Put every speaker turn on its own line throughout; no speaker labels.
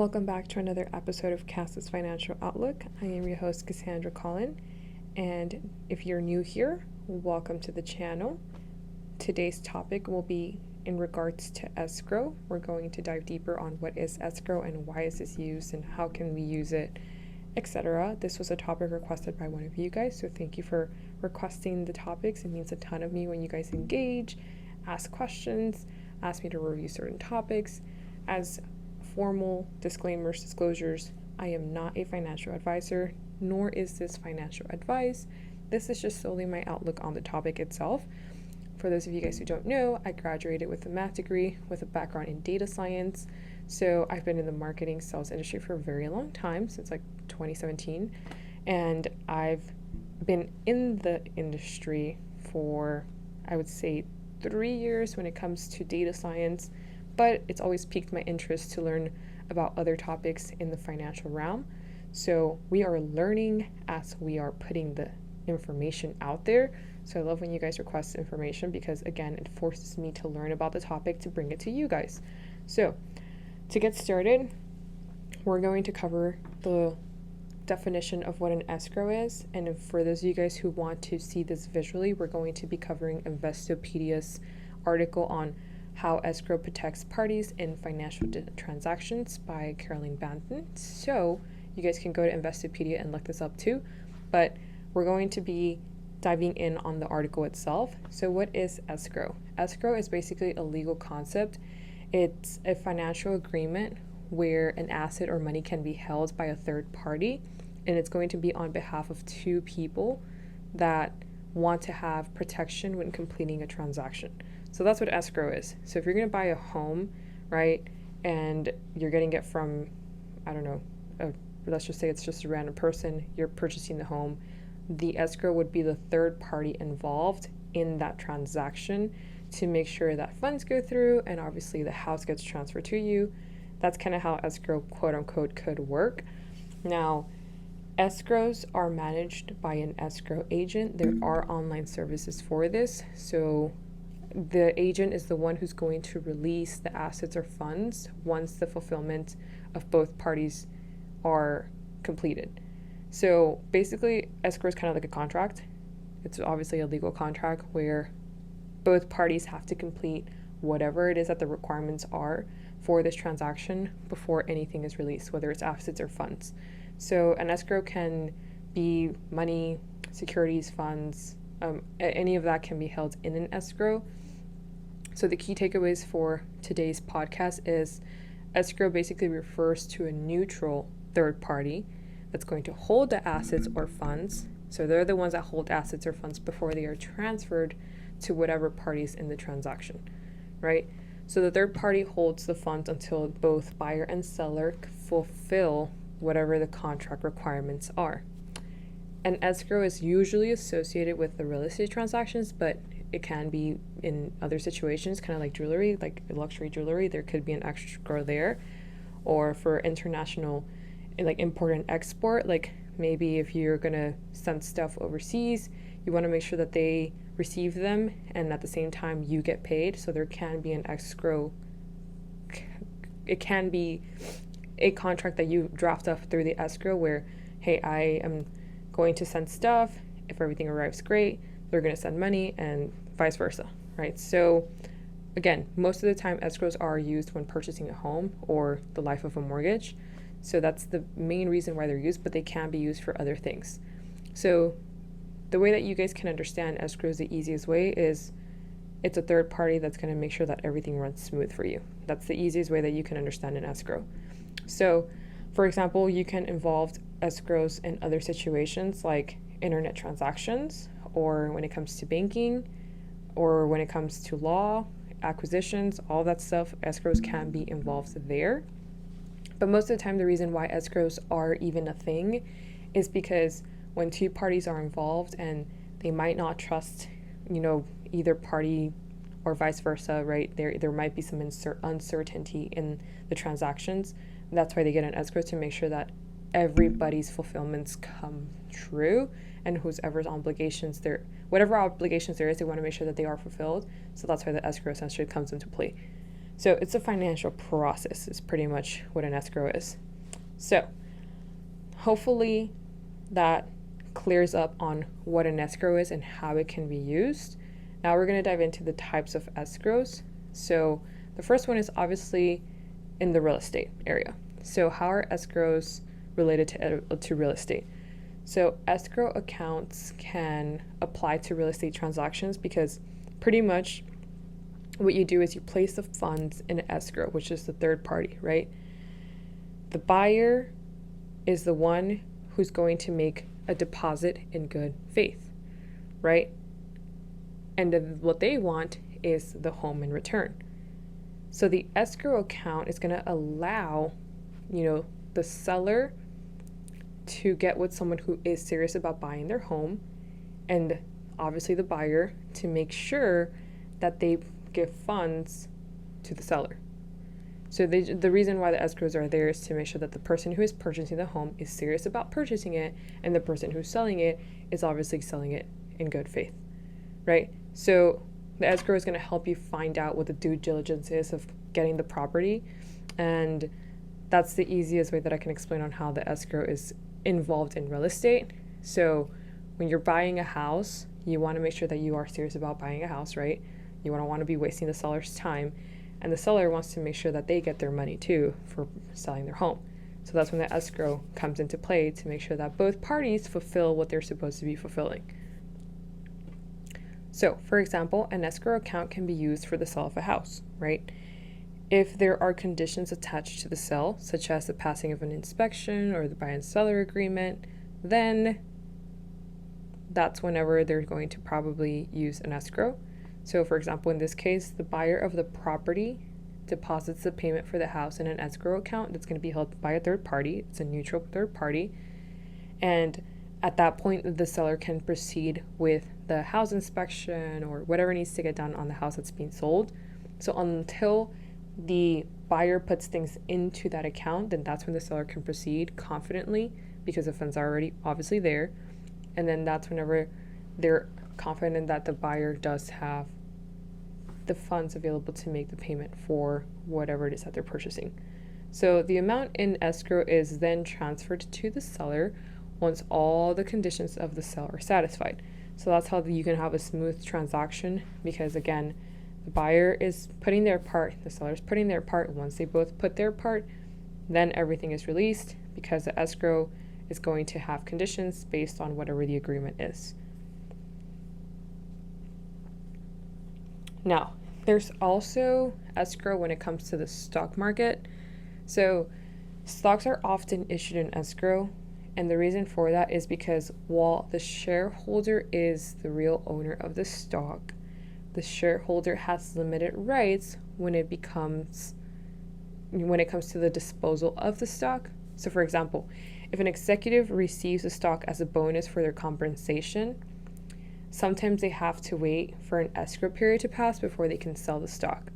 Welcome back to another episode of Cass's Financial Outlook. I am your host, Casandra Colin, and if you're new here, welcome to the channel. Today's topic will be in regards to escrow. We're going to dive deeper on what is escrow and why is this used and how can we use it, etc. This was a topic requested by one of you guys, so thank you for requesting the topics. It means a ton of me when you guys engage, ask questions, ask me to review certain topics. As formal disclosures, I am not a financial advisor, nor is this financial advice. This is just solely my outlook on the topic itself. For those of you guys who don't know, I graduated with a math degree with a background in data science. So I've been in the marketing sales industry for a very long time, since like 2017. And I've been in the industry for, I would say, 3 years when it comes to data science. But it's always piqued my interest to learn about other topics in the financial realm. So we are learning as we are putting the information out there. So I love when you guys request information because, again, it forces me to learn about the topic to bring it to you guys. So to get started, we're going to cover the definition of what an escrow is. And for those of you guys who want to see this visually, we're going to be covering Investopedia's article on How Escrow Protects Parties in Financial Transactions by Caroline Banton. So you guys can go to Investopedia and look this up too. But we're going to be diving in on the article itself. So what is escrow? Escrow is basically a legal concept. It's a financial agreement where an asset or money can be held by a third party, and it's going to be on behalf of two people that want to have protection when completing a transaction. So that's what escrow is. So if you're going to buy a home, right, and you're getting it from, I don't know, let's just say it's just a random person, you're purchasing the home, the escrow would be the third party involved in that transaction to make sure that funds go through and obviously the house gets transferred to you. That's kind of how escrow, quote unquote, could work. Now, escrows are managed by an escrow agent. There are online services for this. So the agent is the one who's going to release the assets or funds once the fulfillment of both parties are completed. So basically, escrow is kind of like a contract. It's obviously a legal contract where both parties have to complete whatever it is that the requirements are for this transaction before anything is released, whether it's assets or funds. So an escrow can be money, securities, funds, any of that can be held in an escrow. So the key takeaways for today's podcast is escrow basically refers to a neutral third party that's going to hold the assets or funds. So they're the ones that hold assets or funds before they are transferred to whatever parties in the transaction, right? So the third party holds the funds until both buyer and seller fulfill whatever the contract requirements are. An escrow is usually associated with the real estate transactions, but it can be in other situations, kind of like jewelry, like luxury jewelry. There could be an escrow there. Or for international, like import and export, like maybe if you're going to send stuff overseas, you want to make sure that they receive them and at the same time you get paid. So there can be an escrow. It can be a contract that you draft up through the escrow where, hey, I am going to send stuff. If everything arrives great, they're going to send money and vice versa, right? So again, most of the time escrows are used when purchasing a home or the life of a mortgage. So that's the main reason why they're used, but they can be used for other things. So the way that you guys can understand escrow is the easiest way is it's a third party that's going to make sure that everything runs smooth for you. That's the easiest way that you can understand an escrow. So, for example, you can involve escrows in other situations like internet transactions, or when it comes to banking, or when it comes to law, acquisitions, all that stuff, escrows can be involved there. But most of the time, the reason why escrows are even a thing is because when two parties are involved and they might not trust, either party or vice versa, right? There might be some uncertainty in the transactions. That's why they get an escrow to make sure that everybody's fulfillments come true and whoever's obligations there, whatever obligations there is, they want to make sure that they are fulfilled. So that's why the escrow essentially comes into play. So it's a financial process is pretty much what an escrow is. So hopefully that clears up on what an escrow is and how it can be used. Now we're going to dive into the types of escrows. So the first one is obviously in the real estate area. So how are escrows related to real estate? So escrow accounts can apply to real estate transactions because pretty much what you do is you place the funds in an escrow, which is the third party, right? The buyer is the one who's going to make a deposit in good faith, right? And what they want is the home in return. So the escrow account is going to allow, the seller to get with someone who is serious about buying their home, and obviously the buyer to make sure that they give funds to the seller. So the reason why the escrows are there is to make sure that the person who is purchasing the home is serious about purchasing it, and the person who's selling it is obviously selling it in good faith, right? So the escrow is going to help you find out what the due diligence is of getting the property, and that's the easiest way that I can explain on how the escrow is involved in real estate. So when you're buying a house, you want to make sure that you are serious about buying a house, right? You don't want to be wasting the seller's time, and the seller wants to make sure that they get their money too for selling their home. So that's when the escrow comes into play to make sure that both parties fulfill what they're supposed to be fulfilling. So, for example, an escrow account can be used for the sale of a house, right? If there are conditions attached to the sale, such as the passing of an inspection or the buy and seller agreement, then that's whenever they're going to probably use an escrow. So, for example, in this case, the buyer of the property deposits the payment for the house in an escrow account that's going to be held by a third party. It's a neutral third party. And at that point, the seller can proceed with the house inspection or whatever needs to get done on the house that's being sold. So until the buyer puts things into that account, then that's when the seller can proceed confidently because the funds are already obviously there. And then that's whenever they're confident that the buyer does have the funds available to make the payment for whatever it is that they're purchasing. So the amount in escrow is then transferred to the seller once all the conditions of the sale are satisfied. So that's how you can have a smooth transaction because, again, the buyer is putting their part, the seller is putting their part. Once they both put their part, then everything is released because the escrow is going to have conditions based on whatever the agreement is. Now, there's also escrow when it comes to the stock market. So stocks are often issued in escrow, and the reason for that is because while the shareholder is the real owner of the stock, the shareholder has limited rights when it comes to the disposal of the stock. So for example, if an executive receives a stock as a bonus for their compensation, sometimes they have to wait for an escrow period to pass before they can sell the stock.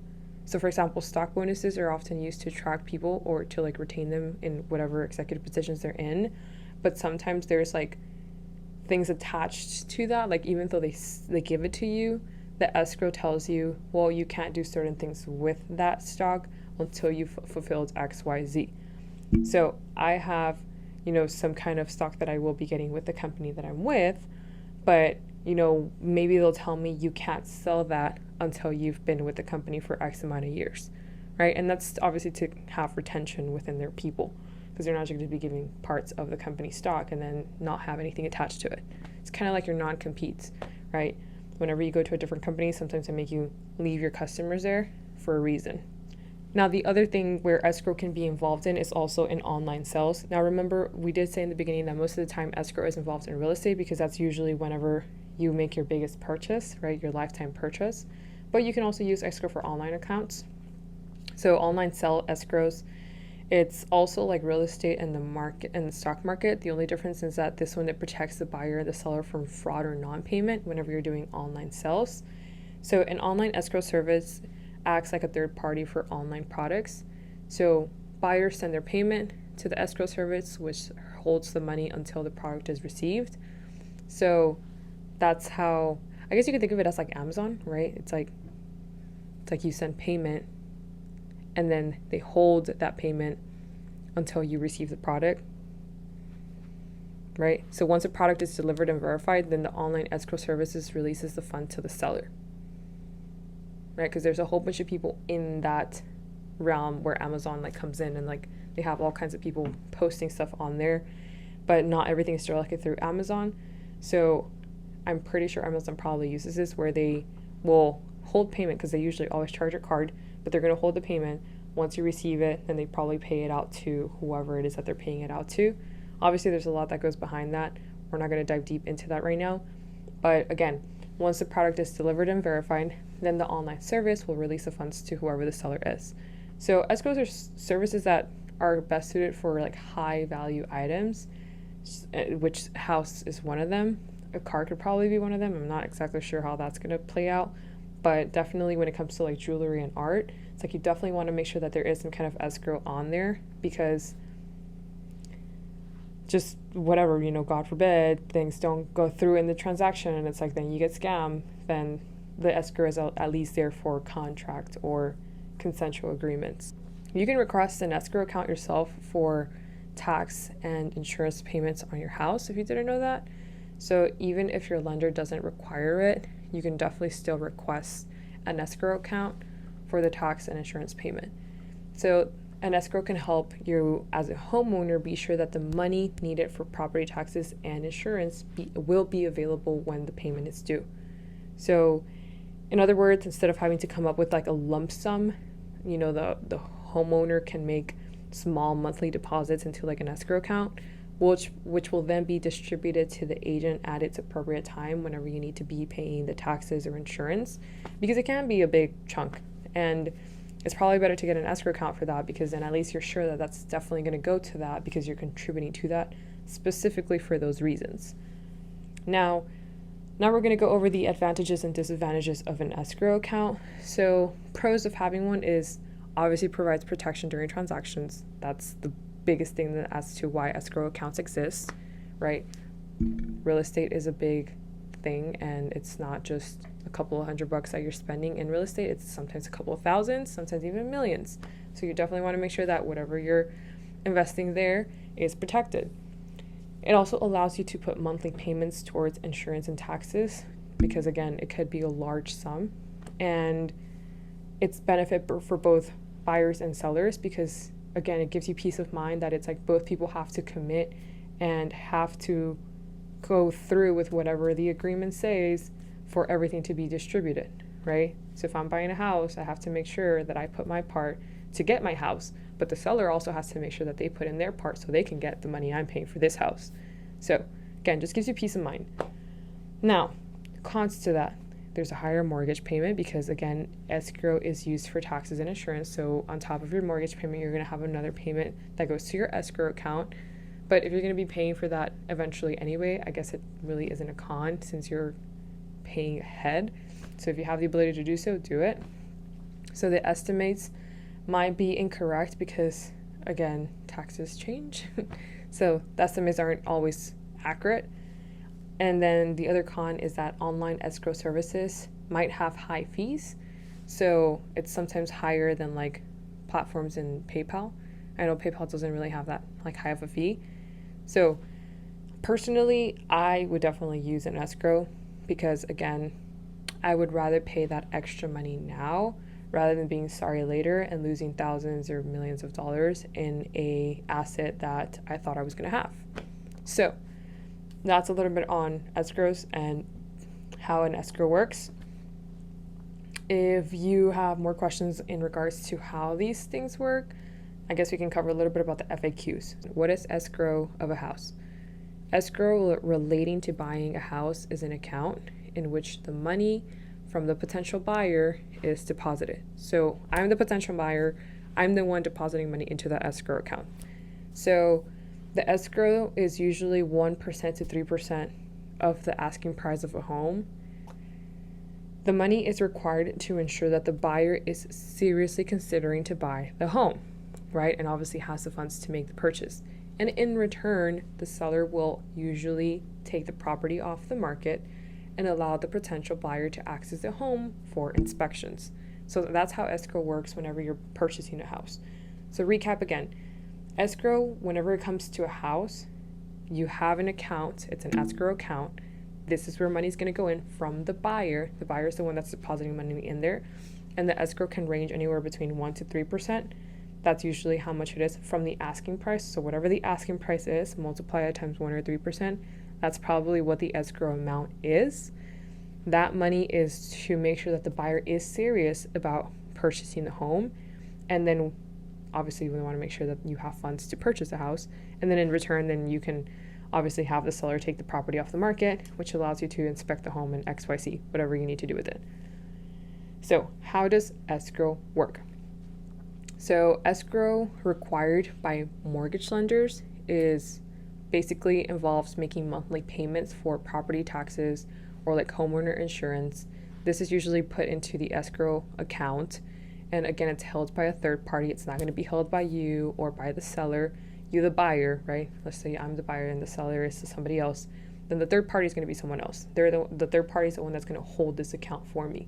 So for example, stock bonuses are often used to attract people or to retain them in whatever executive positions they're in. But sometimes there's things attached to that, even though they give it to you, the escrow tells you, well, you can't do certain things with that stock until you've fulfilled X, Y, Z. So I have, some kind of stock that I will be getting with the company that I'm with, but, maybe they'll tell me you can't sell that until you've been with the company for X amount of years, right? And that's obviously to have retention within their people, because they're not going to be giving parts of the company stock and then not have anything attached to it. It's kind of like your non-competes, right? Whenever you go to a different company, sometimes they make you leave your customers there for a reason. Now, the other thing where escrow can be involved in is also in online sales. Now, remember, we did say in the beginning that most of the time escrow is involved in real estate because that's usually whenever you make your biggest purchase, right? Your lifetime purchase. But you can also use escrow for online accounts. So online sell escrows, it's also like real estate and the stock market. The only difference is that this one, it protects the buyer and the seller from fraud or non-payment whenever you're doing online sales. So an online escrow service acts like a third party for online products. So buyers send their payment to the escrow service, which holds the money until the product is received. So that's how, I guess you could think of it as like Amazon, right? It's like you send payment and then they hold that payment until you receive the product, right? So once a product is delivered and verified, then the online escrow services releases the fund to the seller, right? Because there's a whole bunch of people in that realm where Amazon like comes in, and like they have all kinds of people posting stuff on there, but not everything is directly through Amazon. So I'm pretty sure Amazon probably uses this where they will hold payment, because they usually always charge a card, but they're going to hold the payment. Once you receive it, then they probably pay it out to whoever it is that they're paying it out to. Obviously, there's a lot that goes behind that. We're not going to dive deep into that right now. But again, once the product is delivered and verified, then the online service will release the funds to whoever the seller is. So escrows are services that are best suited for like high value items, which house is one of them. A car could probably be one of them. I'm not exactly sure how that's going to play out, but definitely when it comes to like jewelry and art, it's like you definitely want to make sure that there is some kind of escrow on there, because just whatever, God forbid, things don't go through in the transaction and it's like then you get scammed, then the escrow is at least there for contract or consensual agreements. You can request an escrow account yourself for tax and insurance payments on your house if you didn't know that. So even if your lender doesn't require it, you can definitely still request an escrow account for the tax and insurance payment. So an escrow can help you as a homeowner be sure that the money needed for property taxes and insurance will be available when the payment is due. So in other words, instead of having to come up with like a lump sum, the homeowner can make small monthly deposits into like an escrow account, which will then be distributed to the agent at its appropriate time whenever you need to be paying the taxes or insurance, because it can be a big chunk, and it's probably better to get an escrow account for that, because then at least you're sure that that's definitely going to go to that, because you're contributing to that specifically for those reasons. Now we're going to go over the advantages and disadvantages of an escrow account. So pros of having one is obviously provides protection during transactions. That's the biggest thing as to why escrow accounts exist, right? Real estate is a big thing, and it's not just a couple of $100 that you're spending in real estate. It's sometimes a couple of thousands, sometimes even millions. So you definitely want to make sure that whatever you're investing there is protected. It also allows you to put monthly payments towards insurance and taxes, because again, it could be a large sum, and it's benefit for both buyers and sellers, because again, it gives you peace of mind that it's like both people have to commit and have to go through with whatever the agreement says for everything to be distributed, right? So if I'm buying a house, I have to make sure that I put my part to get my house, but the seller also has to make sure that they put in their part so they can get the money I'm paying for this house. So again, just gives you peace of mind. Now, cons to that, there's a higher mortgage payment, because again, escrow is used for taxes and insurance. So on top of your mortgage payment, you're going to have another payment that goes to your escrow account. But if you're going to be paying for that eventually anyway, I guess it really isn't a con since you're paying ahead. So if you have the ability to do so, do it. So the estimates might be incorrect because, again, taxes change. So the estimates aren't always accurate. And then the other con is that online escrow services might have high fees. So it's sometimes higher than like platforms in PayPal. I know PayPal doesn't really have that like high of a fee. So personally, I would definitely use an escrow, because again, I would rather pay that extra money now rather than being sorry later and losing thousands or millions of dollars in a asset that I thought I was going to have. So that's a little bit on escrows and how an escrow works. If you have more questions in regards to how these things work, I guess we can cover a little bit about the FAQs. What is escrow of a house? Escrow relating to buying a house is an account in which the money from the potential buyer is deposited. So I'm the potential buyer. I'm the one depositing money into that escrow account. So the escrow is usually 1% to 3% of the asking price of a home. The money is required to ensure that the buyer is seriously considering to buy the home, right? And obviously has the funds to make the purchase. And in return, the seller will usually take the property off the market and allow the potential buyer to access the home for inspections. So that's how escrow works whenever you're purchasing a house. So recap again, escrow, whenever it comes to a house, you have an account, it's an escrow account. This is where money's going to go in from the buyer. The buyer is the one that's depositing money in there. And the escrow can range anywhere between 1 to 3%. That's usually how much it is from the asking price. So whatever the asking price is, multiply it times 1 or 3%. That's probably what the escrow amount is. That money is to make sure that the buyer is serious about purchasing the home. And then obviously we want to make sure that you have funds to purchase a house. And then in return, then you can obviously have the seller take the property off the market, which allows you to inspect the home and XYZ, whatever you need to do with it. So how does escrow work? So escrow required by mortgage lenders is basically involves making monthly payments for property taxes or like homeowner insurance. This is usually put into the escrow account. And again, it's held by a third party. It's not going to be held by you or by the seller. You, the buyer, right? Let's say I'm the buyer and the seller is to somebody else. Then the third party is going to be someone else. They're the third party is the one that's going to hold this account for me.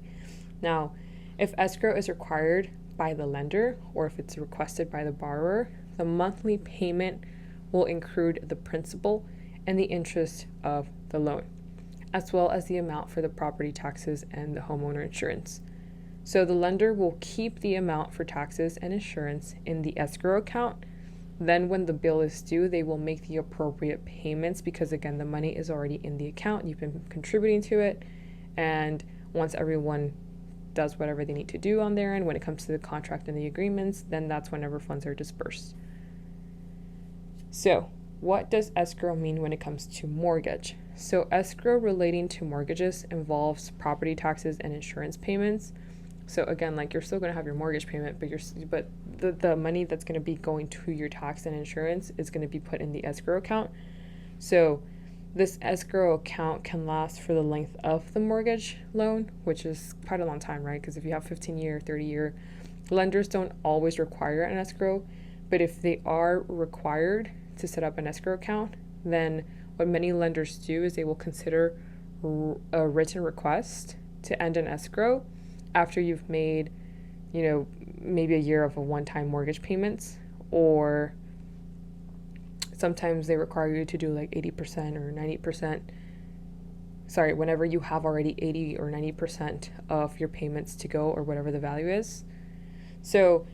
Now, if escrow is required by the lender or if it's requested by the borrower, the monthly payment will include the principal and the interest of the loan, as well as the amount for the property taxes and the homeowner insurance. So the lender will keep the amount for taxes and insurance in the escrow account. Then when the bill is due, they will make the appropriate payments because again, the money is already in the account. You've been contributing to it. And once everyone does whatever they need to do on their end, when it comes to the contract and the agreements, then that's whenever funds are dispersed. So what does escrow mean when it comes to mortgage? So escrow relating to mortgages involves property taxes and insurance payments. So again, like you're still going to have your mortgage payment, but the money that's going to be going to your tax and insurance is going to be put in the escrow account. So this escrow account can last for the length of the mortgage loan, which is quite a long time, right? Because if you have 15-year, 30-year, lenders don't always require an escrow, but if they are required to set up an escrow account, then what many lenders do is they will consider a written request to end an escrow after you've made, maybe a year of a one-time mortgage payments, or sometimes they require you to do like 80% or 90%. Sorry, whenever you have already 80 or 90% of your payments to go or whatever the value is. So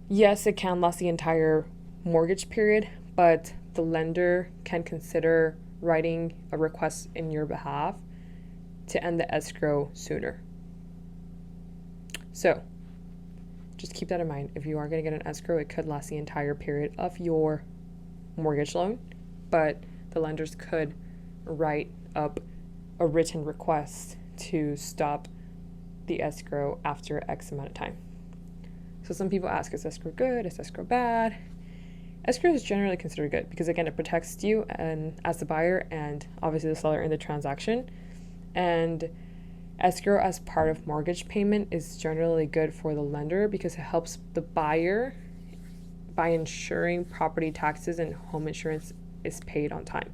yes, it can last the entire mortgage period, but the lender can consider writing a request in your behalf to end the escrow sooner. So just keep that in mind. If you are going to get an escrow, it could last the entire period of your mortgage loan, but the lenders could write up a written request to stop the escrow after X amount of time. So some people ask, is escrow good? Is escrow bad? Escrow is generally considered good because again, it protects you and as the buyer and obviously the seller in the transaction. And escrow as part of mortgage payment is generally good for the lender because it helps the buyer by ensuring property taxes and home insurance is paid on time.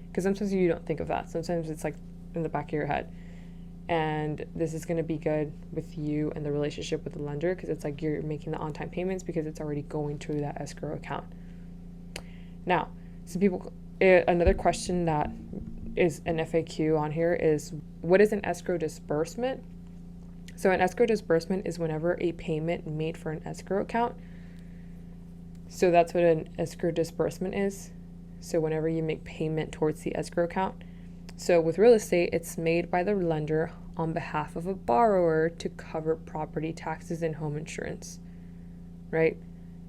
Because sometimes you don't think of that. Sometimes it's like in the back of your head. And this is going to be good with you and the relationship with the lender because it's like you're making the on-time payments because it's already going to that escrow account. Now, another question that is an FAQ on here is, what is an escrow disbursement? So an escrow disbursement is whenever a payment made for an escrow account. So that's what an escrow disbursement is. So whenever you make payment towards the escrow account. So with real estate, it's made by the lender on behalf of a borrower to cover property taxes and home insurance, right?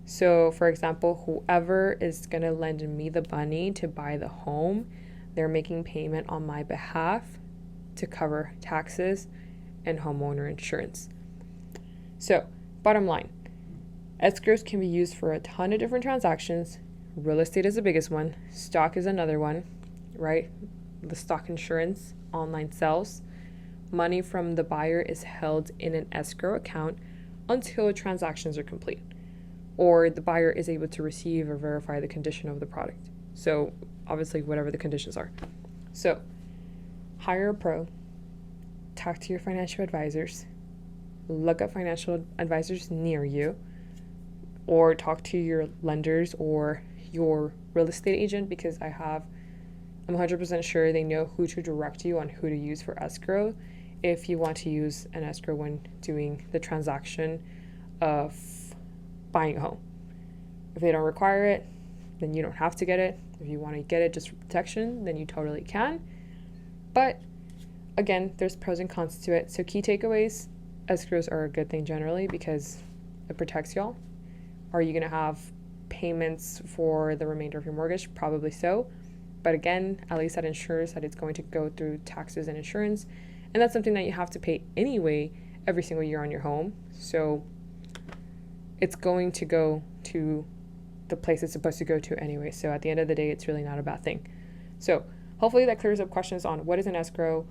So for example, whoever is going to lend me the money to buy the home, they're making payment on my behalf to cover taxes and homeowner insurance. So bottom line, escrows can be used for a ton of different transactions. Real estate is the biggest one. Stock is another one, right? The stock insurance, online sales. Money from the buyer is held in an escrow account until transactions are complete, or the buyer is able to receive or verify the condition of the product. So obviously whatever the conditions are. So hire a pro, talk to your financial advisors, look up financial advisors near you, or talk to your lenders or your real estate agent, because I'm 100% sure they know who to direct you on who to use for escrow if you want to use an escrow when doing the transaction of buying a home. If they don't require it, then you don't have to get it. If you want to get it just for protection, then you totally can. But again, there's pros and cons to it. So key takeaways, escrows are a good thing generally because it protects y'all. Are you going to have payments for the remainder of your mortgage? Probably so. But again, at least that ensures that it's going to go through taxes and insurance. And that's something that you have to pay anyway every single year on your home. So it's going to go to the place it's supposed to go to anyway. So at the end of the day, it's really not a bad thing. So hopefully that clears up questions on what is an escrow,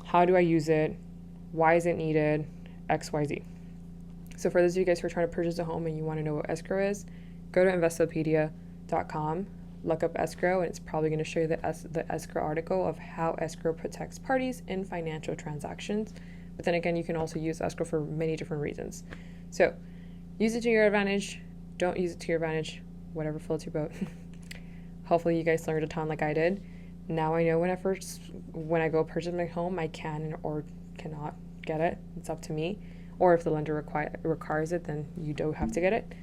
how do I use it, why is it needed, X, Y, Z. So for those of you guys who are trying to purchase a home and you want to know what escrow is, go to Investopedia.com, look up escrow, and it's probably going to show you the escrow article of how escrow protects parties in financial transactions. But then again, you can also use escrow for many different reasons. So use it to your advantage. Don't use it to your advantage. Whatever floats your boat. Hopefully you guys learned a ton like I did. Now I know when I go purchase my home, I can or cannot get it. It's up to me. Or if the lender requires it, then you do have to get it.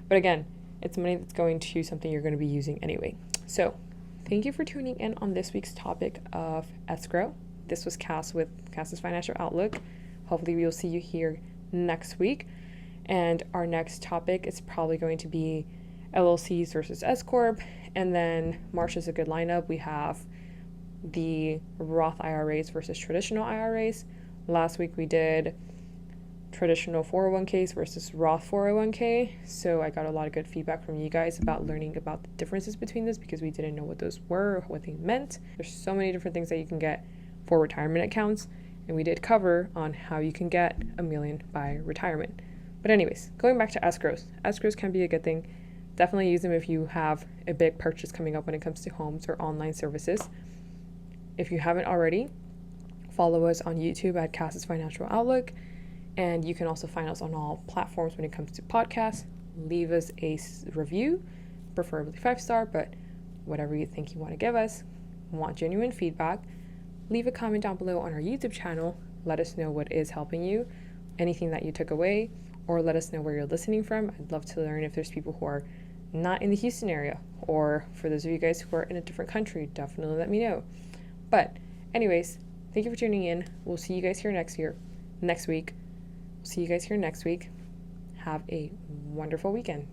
But again, it's money that's going to something you're going to be using anyway. So thank you for tuning in on this week's topic of escrow. This was Cass with Cass's Financial Outlook. Hopefully we'll see you here next week. And our next topic is probably going to be LLCs versus S Corp. And then March is a good lineup. We have the Roth IRAs versus traditional IRAs. Last week we did traditional 401ks versus Roth 401k. So I got a lot of good feedback from you guys about learning about the differences between this because we didn't know what those were or what they meant. There's so many different things that you can get for retirement accounts. And we did cover on how you can get $1 million by retirement. But anyways, going back to escrows. Escrows can be a good thing. Definitely use them if you have a big purchase coming up when it comes to homes or online services. If you haven't already, follow us on YouTube at Cass's Financial Outlook. And you can also find us on all platforms when it comes to podcasts. Leave us a review, preferably 5-star, but whatever you think you want to give us. Want genuine feedback. Leave a comment down below on our YouTube channel. Let us know what is helping you, anything that you took away, or let us know where you're listening from. I'd love to learn if there's people who are not in the Houston area, or for those of you guys who are in a different country, definitely let me know. But anyways, thank you for tuning in. We'll see you guys here next week. See you guys here next week. Have a wonderful weekend.